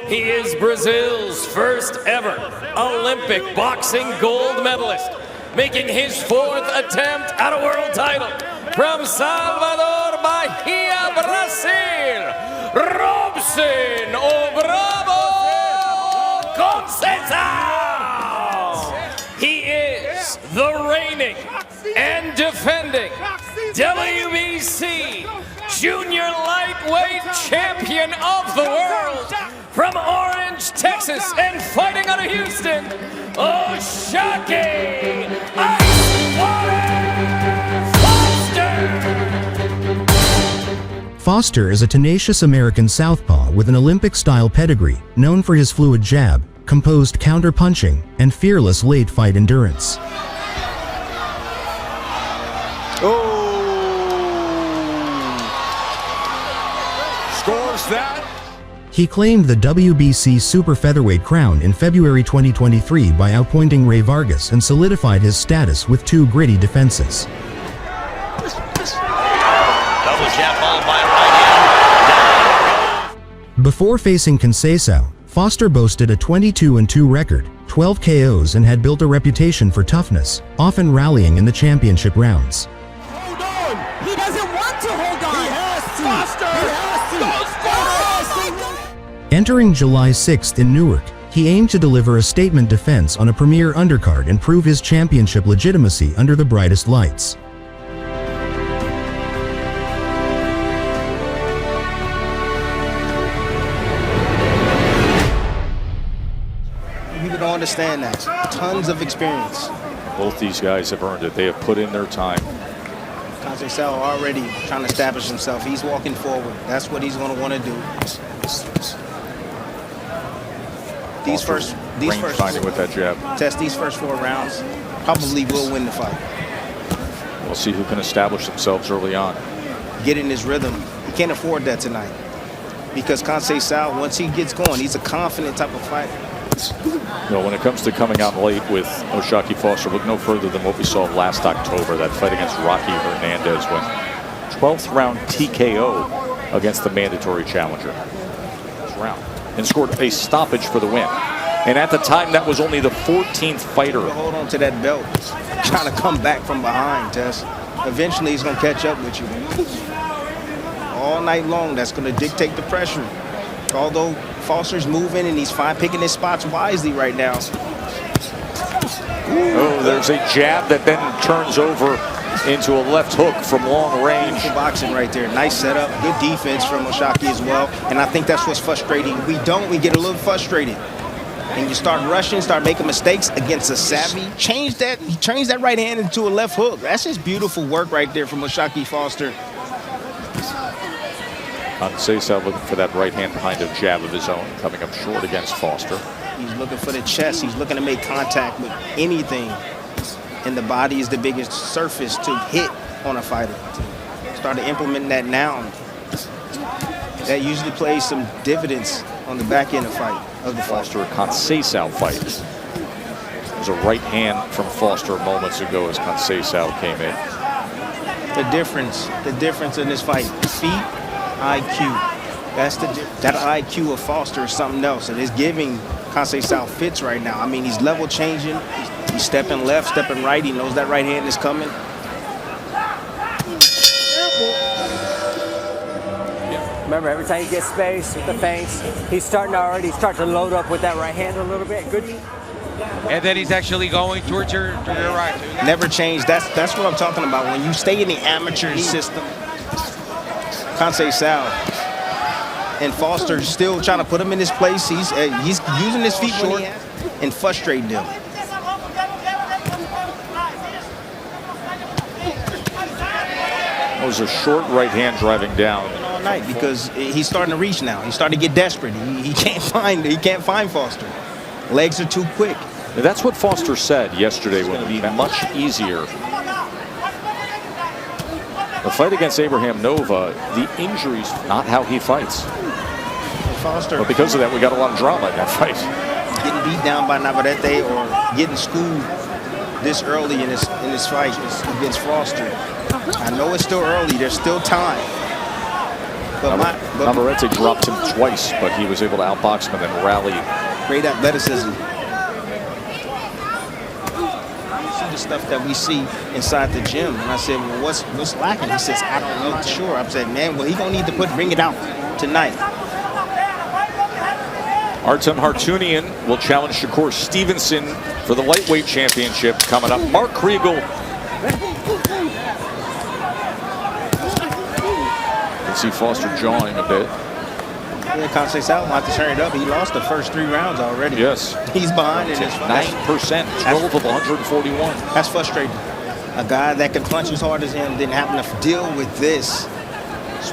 He is Brazil's first ever Olympic boxing gold medalist, making his fourth attempt at a world title. From Salvador, Bahia, Brazil, Robson, o Bravo, Conceição! He is the reigning and defending WBC Junior Lightweight Champion of the World, from Orange, Texas, and fighting out of Houston, Shakur Foster! Foster is a tenacious American southpaw with an Olympic-style pedigree, known for his fluid jab, composed counter-punching, and fearless late-fight endurance. Scores that. He claimed the WBC Super-Featherweight crown in February 2023 by outpointing Ray Vargas and solidified his status with two gritty defenses. Double jab ball by right hand. Before facing Conceição, Foster boasted a 22-2 record, 12 KOs, and had built a reputation for toughness, often rallying in the championship rounds. Hold on. He doesn't want to hold on. He has to. Foster. He has to. Entering July 6th in Newark, he aimed to deliver a statement defense on a premier undercard and prove his championship legitimacy under the brightest lights. People don't understand that. Tons of experience. Both these guys have earned it. They have put in their time. Conceição already trying to establish himself. He's walking forward. That's what he's going to want to do. These first finding with that jab. Test these first 4 rounds. Probably will win the fight. We'll see who can establish themselves early on. Get in his rhythm. He can't afford that tonight. Because Conceição, once he gets going, he's a confident type of fighter. You know, when it comes to coming out late with Shakur Foster, look no further than what we saw last October, that fight against Rocky Hernandez, when 12th round TKO against the mandatory challenger. Round. And scored a stoppage for the win. And at the time, that was only the 14th fighter. Hold on to that belt. Trying to come back from behind, Tess. Eventually, he's going to catch up with you. All night long, that's going to dictate the pressure. Although Foster's moving and he's fine picking his spots wisely right now. Oh, there's a jab that then turns over into a left hook from long range. Beautiful boxing right there. Nice setup. Good defense from Shakur as well. And I think that's what's frustrating. We get a little frustrated. And you start rushing, start making mistakes against a savvy. He changed that right hand into a left hook. That's just beautiful work right there from Shakur Foster. Conceição looking for that right hand behind a jab of his own, coming up short against Foster. He's looking for the chest. He's looking to make contact with anything. And the body is the biggest surface to hit on a fighter. Start implementing that now. That usually plays some dividends on the back end of the fight. Foster Conceição fight. There's a right hand from Foster moments ago as Conceição came in. The difference in this fight, feet, IQ. That IQ of Foster is something else, and it's giving Conceição fits right now. I mean, he's level changing. He's stepping left, stepping right. He knows that right hand is coming. Remember, every time he gets space with the feints, he's starting to load up with that right hand a little bit. Good. And then he's actually going towards your right. Never change. That's what I'm talking about. When you stay in the amateur system, Conceição and Foster still trying to put him in his place. He's using his feet short and frustrating him. That was a short right hand driving down. All night because he's starting to reach now. He's starting to get desperate. He can't find Foster. Legs are too quick. And that's what Foster said yesterday. Would be much easier. The fight against Abraham Nova, the injuries, not how he fights. Foster. But because of that, we got a lot of drama in that fight. Getting beat down by Navarrete or getting schooled this early in this fight against Foster. I know it's still early. There's still time. Navarrete dropped him twice, but he was able to outbox him and then rally. Great athleticism. See the stuff that we see inside the gym. And I said, well, what's lacking? He says, I don't know. Sure. I said, man, well, he's going to need to bring it out tonight. Artem Harutyunyan will challenge Shakur Stevenson for the lightweight championship coming up. Mark Kriegel. You can see Foster jawing a bit. Yeah, Conceição will have to turn it up. He lost the first 3 rounds already. Yes. He's behind in his 9%, 12 of 141. That's frustrating. A guy that can punch as hard as him didn't have enough to deal with this.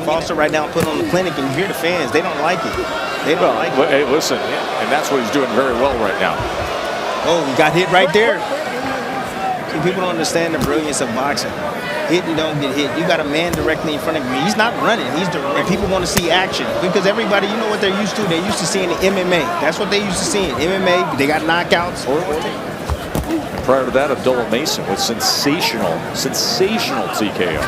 Foster right now put on the clinic, and you hear the fans. They don't like it. They don't like it. Hey, listen, and that's what he's doing very well right now. Oh, he got hit right there. See, people don't understand the brilliance of boxing. Hit and don't get hit. You got a man directly in front of you. He's not running. He's direct. And people want to see action because everybody, you know what they're used to? They're used to seeing the MMA. That's what they used to seeing. MMA, they got knockouts. And prior to that, Abdullah Mason with sensational TKO.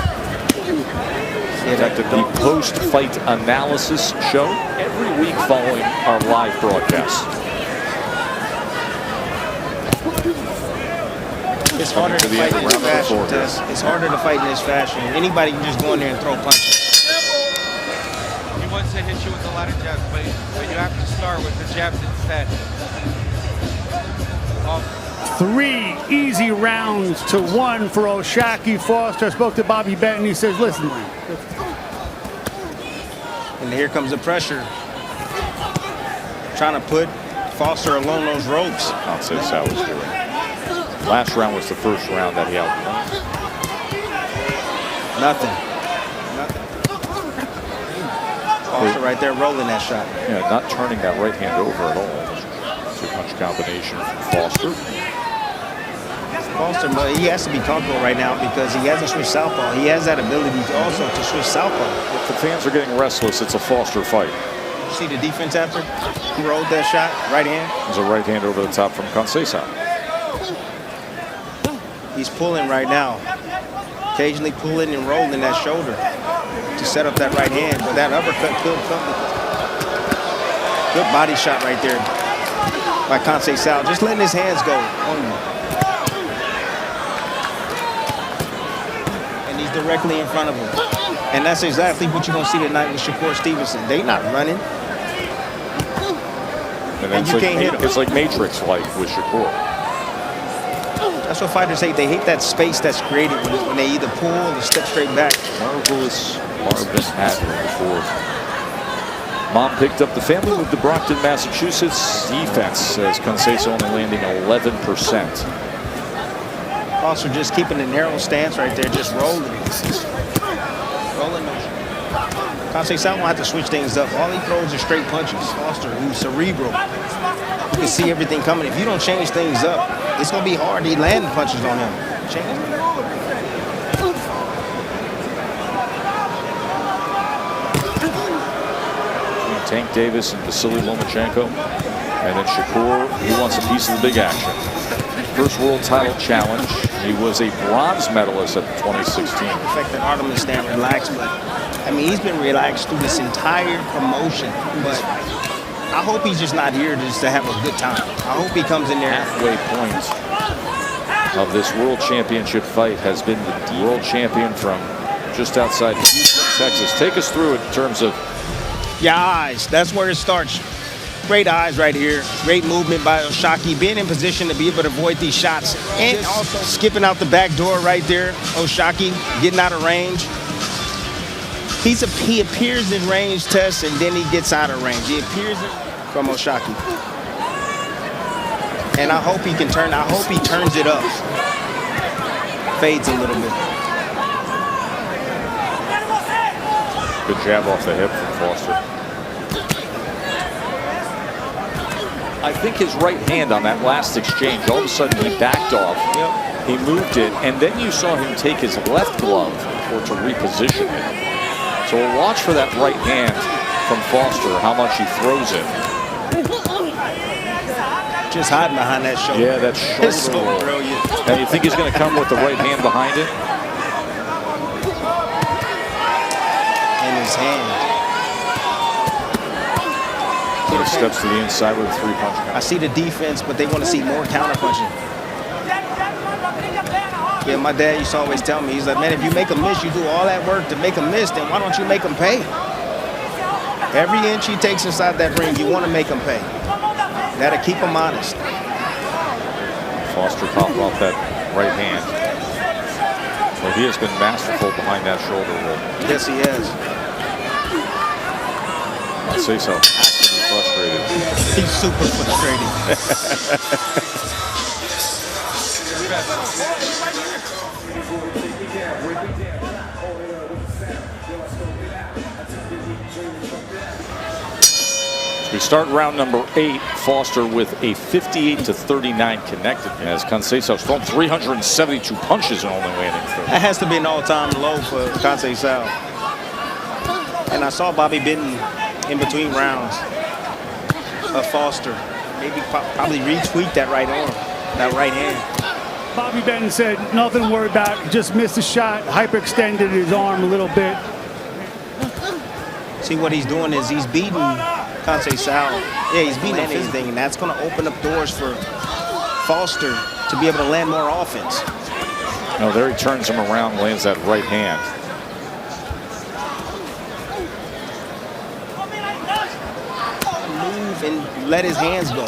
Conducted the post-fight analysis show every week following our live broadcast. It's harder to fight in this fashion, Tess. It's harder to fight in this fashion. Anybody can just go in there and throw punches. He wants to hit you with a lot of jabs, but you have to start with the jabs instead. 3 easy rounds to 1 for O'Shaquie Foster. I spoke to Bobby Benton. He says, listen, man. And here comes the pressure. Trying to put Foster along those ropes. Conceição was doing. Last round was the first round that he outwon. Nothing. Foster right there rolling that shot. Yeah, not turning that right hand over at all. 2-punch combination from Foster. Foster, but he has to be comfortable right now because he hasn't switched southpaw. He has that ability also to switch southpaw. If the fans are getting restless, it's a Foster fight. See the defense after? He rolled that shot, right hand. There's a right hand over the top from Conceição. He's pulling right now. Occasionally pulling and rolling that shoulder to set up that right hand, but that uppercut could come. Good body shot right there by Conceicao. Just letting his hands go on him. And he's directly in front of him. And that's exactly what you're going to see tonight with Shakur Stevenson. They not running. And you can't hit him. It's like Matrix-like with Shakur. That's what fighters hate. They hate that space that's created when they either pull or step straight back. Marvelous Marvin Hadley before. Mom picked up the family with the Brockton, Massachusetts defense as Conceição only landing 11%. Foster just keeping a narrow stance right there, just rolling. Rolling motion. Conceição will have to switch things up. All he throws are straight punches. Foster, who's cerebral. You can see everything coming. If you don't change things up, it's going to be hard to land punches on him. Change it. Tank Davis and Vasily Lomachenko. And then Shakur, he wants a piece of the big action. First world title challenge. He was a bronze medalist at the 2016. The fact that Artem is staying relaxed, but I mean, he's been relaxed through this entire promotion. But I hope he's just not here just to have a good time. I hope he comes in there. Halfway point of this world championship fight has been the world champion from just outside Houston, Texas. Take us through it in terms of your eyes. That's where it starts. Great eyes right here. Great movement by O'Shaquie, being in position to be able to avoid these shots. And also skipping out the back door right there. O'Shaquie getting out of range. He appears in range, Tess, and then he gets out of range. He appears from O'Shaquie. And I hope he can turn. I hope he turns it up. Fades a little bit. Good jab off the hip from Foster. I think his right hand on that last exchange, all of a sudden he backed off. Yep. He moved it, and then you saw him take his left glove or to reposition it. So we'll watch for that right hand from Foster, how much he throws it. Just hiding behind that shoulder. Yeah, that shoulder. It's so brilliant. And you think he's going to come with the right hand behind it? In his hand. steps to the inside with a 3-punch count. I see the defense, but they want to see more counter punching. Yeah, my dad used to always tell me, he's like, man, if you make them miss, you do all that work to make them miss, then why don't you make them pay? Every inch he takes inside that ring, you want to make them pay. That'll keep them honest. Foster popped off that right hand. Well, he has been masterful behind that shoulder roll. Yes, he has. Conceição has to be frustrated. He's super frustrated. We start round number 8. Foster with a 58-39 connected as Conceição's thrown 372 punches and only landing 30. That has to be an all-time low for Conceicao. And I saw Bobby Benton in between rounds of Foster. Maybe probably retweak that right arm, that right hand. Bobby Benton said nothing to worry about. Just missed the shot, hyperextended his arm a little bit. See, what he's doing is he's beating Conceicao. Yeah, he's beating everything, and that's going to open up doors for Foster to be able to land more offense. No, there he turns him around, lands that right hand. Move and let his hands go.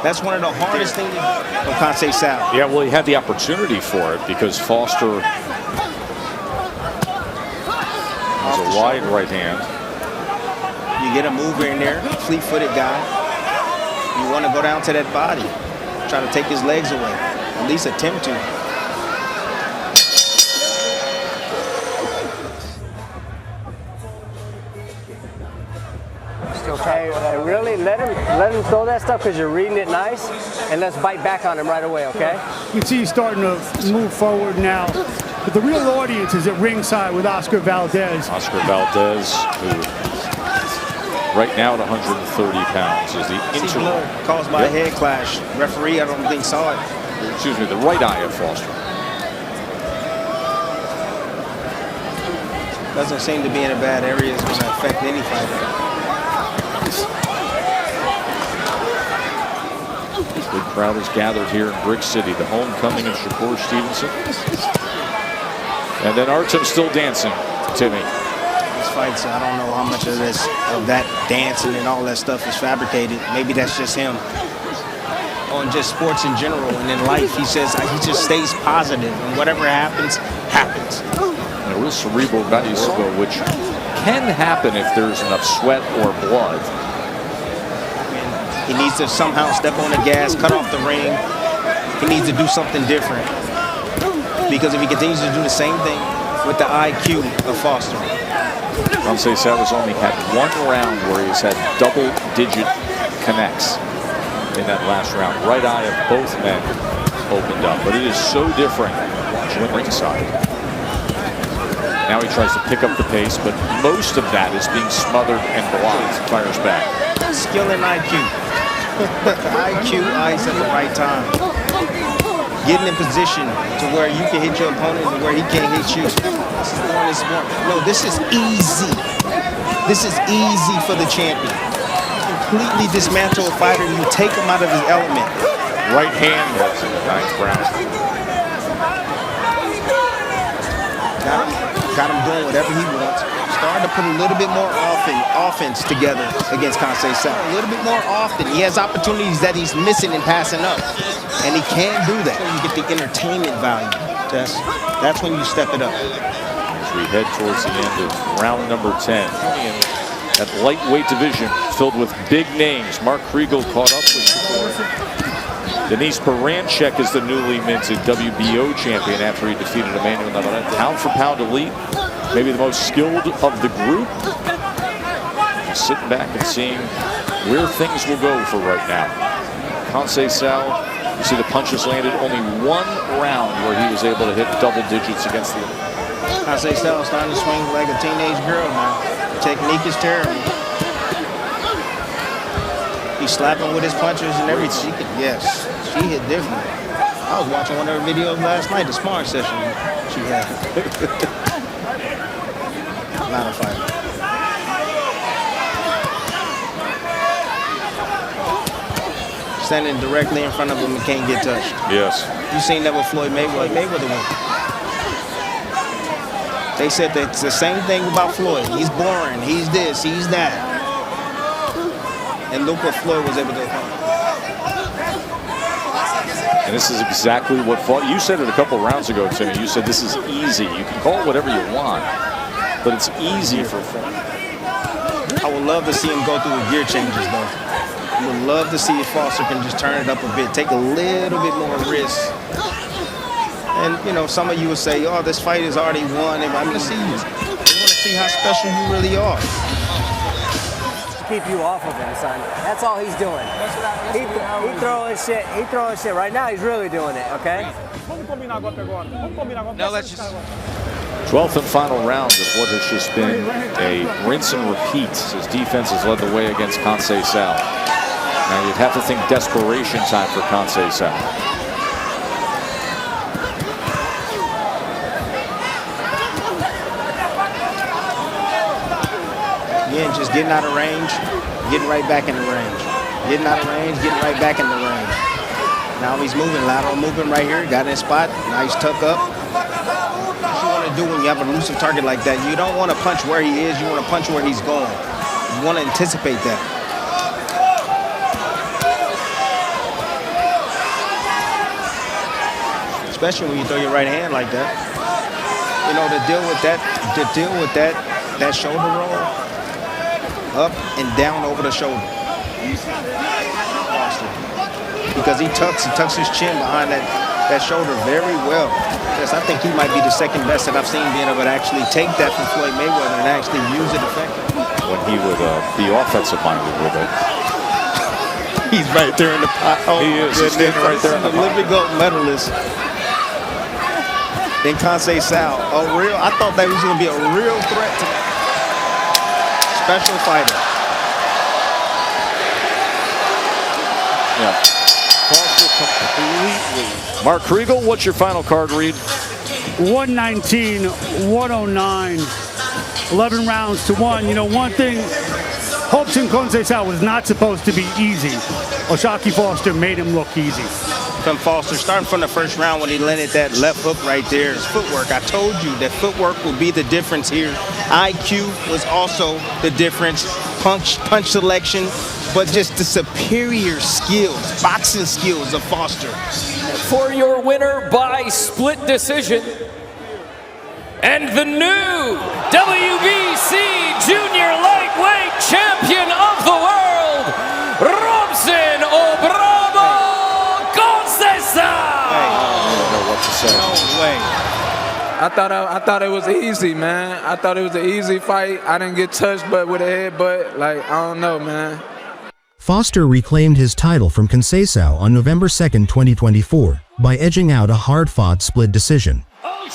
That's one of the hardest things of Conceição. Yeah, well, he had the opportunity for it because Foster has a wide right hand. You get a mover in there, fleet-footed guy. You want to go down to that body, try to take his legs away, at least attempt to. Okay, really let him throw that stuff because you're reading it nice, and let's bite back on him right away, okay? You can see he's starting to move forward now. But the real audience is at ringside with Oscar Valdez. Oscar Valdez, who right now at 130 pounds is the blood caused by a head clash. Referee, I don't think saw it. Excuse me, the right eye of Foster. Doesn't seem to be in a bad area. It's going to affect any fighter. Big crowd is gathered here in Brick City, the homecoming of Shakur Stevenson. And then Artem still dancing, Timmy. These fights, I don't know how much of that dancing and all that stuff is fabricated. Maybe that's just him. On just sports in general and in life, he says he just stays positive, and whatever happens, happens. And a real cerebral guy, which can happen if there's enough sweat or blood. He needs to somehow step on the gas, cut off the ring. He needs to do something different. Because if he continues to do the same thing with the IQ of Foster. Conceição has only had one round where he's had double-digit connects in that last round. Right eye of both men opened up, but it is so different watching ringside. Now he tries to pick up the pace, but most of that is being smothered and blocked. Fires back. Skill and IQ. IQ, eyes at the right time. Getting in position to where you can hit your opponent and where he can't hit you. This is one. No, this is easy. This is easy for the champion. Completely dismantle a fighter and you take him out of his element. Right hand was in the 9th round. Got him doing whatever he wants. Starting to put a little bit more offense together against Conceição. A little bit more often. He has opportunities that he's missing and passing up. And he can't do that. You get the entertainment value. That's when you step it up. As we head towards the end of round number 10. That lightweight division filled with big names. Mark Kriegel caught up with Shakur. Denise Baranchek is the newly minted WBO champion after he defeated Emmanuel Navarrete. Pound for pound elite. Maybe the most skilled of the group. Just sitting back and seeing where things will go for right now. Conceição, you see the punches landed. Only one round where he was able to hit double digits against the... Conceição starting to swing like a teenage girl now. The technique is terrible. He's slapping with his punches and everything. Yes, she hit different. I was watching one of her videos last night, the sparring session she had. Not a fighter. standing directly in front of him and can't get touched. Yes. You seen that with Floyd Mayweather. Mayweather won. They said that it's the same thing about Floyd. He's boring. He's this. He's that. And look what Floyd was able to accomplish. And this is exactly what fought. You said it a couple rounds ago, Timmy. You said this is easy. You can call it whatever you want, but it's easy for Floyd. I would love to see him go through the gear changes, though. I would love to see if Foster can just turn it up a bit, take a little bit more risk. And, you know, some of you would say, oh, this fight is already won. And I'm going to see you. I want to see how special you really are. Keep you off of him, son. That's all he's doing. He throwing shit. He throwing shit. Right now, he's really doing it, okay? No, let's just... 12th and final round of what has just been a rinse and repeat as defense has led the way against Conceicao. Now you'd have to think desperation time for Conceição. Again, just getting out of range, getting right back in the range. Getting out of range, getting right back in the range. Now he's moving, lateral movement right here. Got in his spot, nice tuck up. What you want to do when you have an elusive target like that, you don't want to punch where he is, you want to punch where he's going. You want to anticipate that. Especially when you throw your right hand like that. You know, to deal with that shoulder roll, up and down over the shoulder. Because he tucks his chin behind that shoulder very well. Yes, I think he might be the second best that I've seen being able to actually take that from Floyd Mayweather and actually use it effectively. When he would be offensive minded with it. He's right there in the pot. Oh, he is. He's standing right there in the Olympic gold medalist in Conceicao. I thought that was going to be a real threat to special fighter. Yeah. Foster completely. Mark Kriegel, what's your final card read? 119, 109, 11 rounds to 1. You know, one thing, Robson Conceição was not supposed to be easy. Shakur Foster made him look easy. From Foster, starting from the first round when he landed that left hook right there, his footwork. I told you that footwork will be the difference here. IQ was also the difference. Punch selection, but just the superior skills, boxing skills of Foster. For your winner by split decision, and the new WBC Junior Lightweight Champion of the World, Robson Conceição. I don't know what to say. No way. I thought it was easy, man. I thought it was an easy fight. I didn't get touched, but with a headbutt, like, I don't know, man. Foster reclaimed his title from Conceição on November 2, 2024, by edging out a hard-fought split decision. Oh,